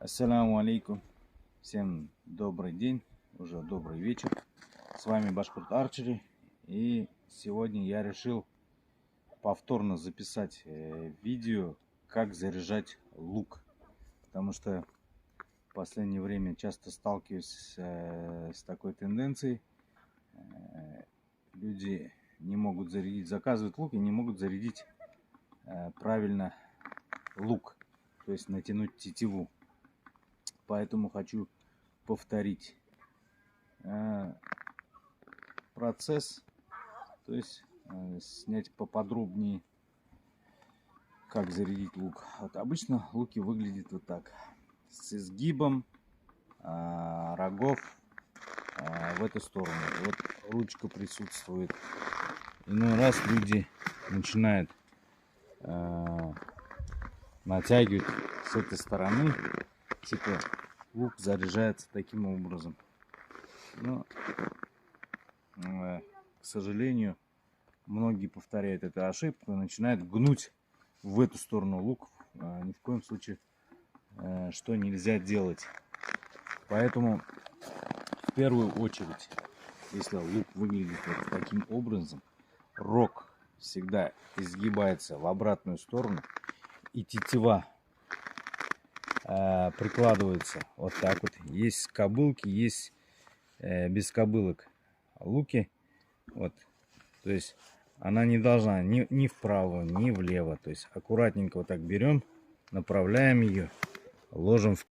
Ассаламу алейкум. Всем добрый день, уже добрый вечер. С вами Башкорт Арчери. И сегодня я решил повторно записать видео, как заряжать лук. Потому что в последнее время часто сталкиваюсь с такой тенденцией. Люди не могут зарядить, заказывают лук и не могут зарядить правильно лук. То есть натянуть тетиву. Поэтому хочу повторить процесс, то есть снять поподробнее, как зарядить лук. Вот обычно луки выглядят вот так, с изгибом рогов в эту сторону. Вот ручка присутствует. Иной раз люди начинают натягивать с этой стороны, типа лук заряжается таким образом. Но, к сожалению, многие повторяют эту ошибку и начинают гнуть в эту сторону лук. Ни в коем случае что нельзя делать. Поэтому в первую очередь, если лук выглядит вот таким образом, рог всегда изгибается в обратную сторону и тетива прикладывается вот так вот. Есть кобылки, есть без кобылок луки. Вот, то есть она не должна ни вправо, ни влево. То есть аккуратненько вот так берем, направляем ее, ложим в